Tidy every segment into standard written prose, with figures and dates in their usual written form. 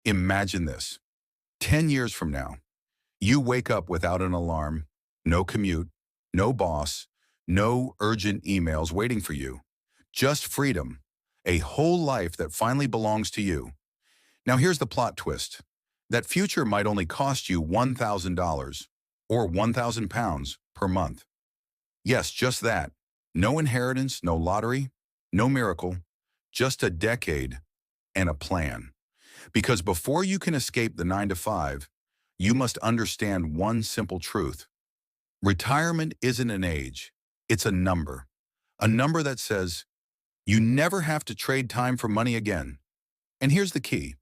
Imagine this. 10 years from now, you wake up without an alarm, no commute, no boss, no urgent emails waiting for you. Just freedom. A whole life that finally belongs to you. Now here's the plot twist. That future might only cost you $1,000 or £1,000 per month. Yes, just that. No inheritance, no lottery, no miracle, just a decade and a plan. Because before you can escape the 9 to 5, you must understand one simple truth. Retirement isn't an age, it's a number. A number that says, you never have to trade time for money again. And here's the key.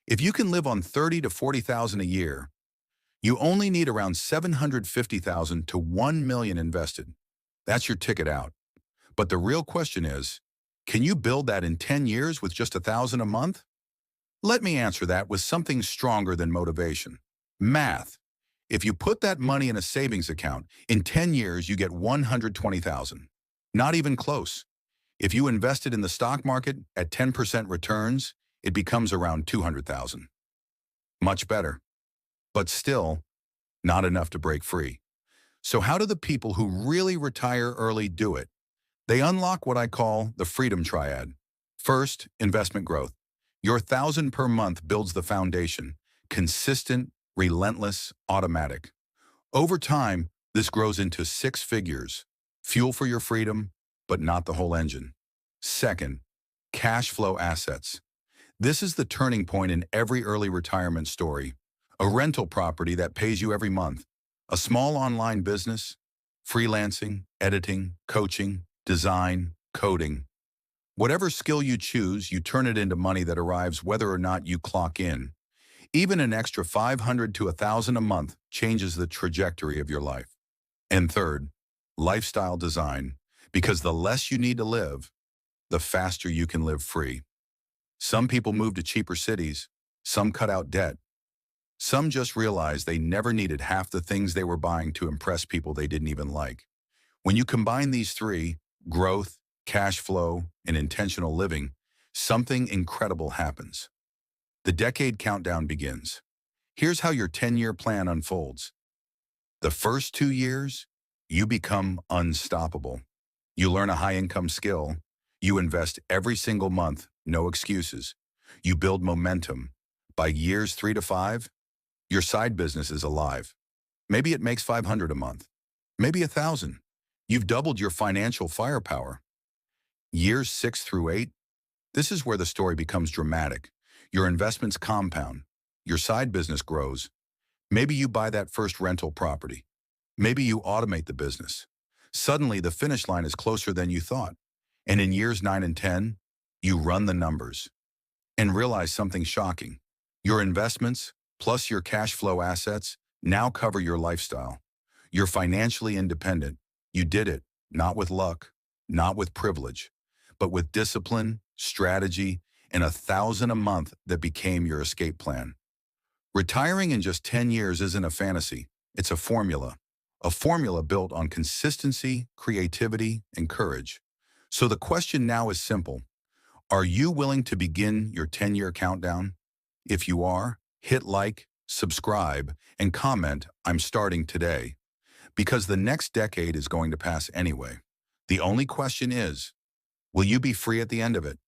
If you can live on 30 to 40,000 a year, you only need around 750,000 to 1 million invested. That's your ticket out. But the real question is, can you build that in 10 years with just 1,000 a month? Let me answer that with something stronger than motivation. Math. If you put that money in a savings account, in 10 years you get 120,000. Not even close. If you invested in the stock market at 10% returns, it becomes around 200,000. Much better. But still, not enough to break free. So how do the people who really retire early do it? They unlock what I call the freedom triad. First, investment growth. Your 1,000 per month builds the foundation. Consistent, relentless, automatic. Over time, this grows into 6 figures. Fuel for your freedom, but not the whole engine. Second, cash flow assets. This is the turning point in every early retirement story. A rental property that pays you every month. A small online business. Freelancing, editing, coaching, design, coding. Whatever skill you choose, you turn it into money that arrives whether or not you clock in. Even an extra 500 to 1,000 a month changes the trajectory of your life. And third, lifestyle design, because the less you need to live, the faster you can live free. Some people move to cheaper cities, some cut out debt. Some just realize they never needed half the things they were buying to impress people they didn't even like. When you combine these three, growth, cash flow, and intentional living, something incredible happens. The decade countdown begins. Here's how your 10-year plan unfolds. The first 2 years, you become unstoppable. You learn a high-income skill. You invest every single month, no excuses. You build momentum. By years 3 to 5, your side business is alive. Maybe it makes 500 a month. Maybe 1,000. You've doubled your financial firepower. Years 6 through 8, this is where the story becomes dramatic. Your investments compound. Your side business grows. Maybe you buy that first rental property. Maybe you automate the business. Suddenly, the finish line is closer than you thought. And in years 9 and 10, you run the numbers and realize something shocking. Your investments, plus your cash flow assets, now cover your lifestyle. You're financially independent. You did it, not with luck, not with privilege, but with discipline, strategy, and 1,000 a month that became your escape plan. Retiring in just 10 years isn't a fantasy. It's a formula built on consistency, creativity, and courage. So the question now is simple. Are you willing to begin your 10-year countdown? If you are, hit like, subscribe, and comment, "I'm starting today." Because the next decade is going to pass anyway. The only question is, will you be free at the end of it?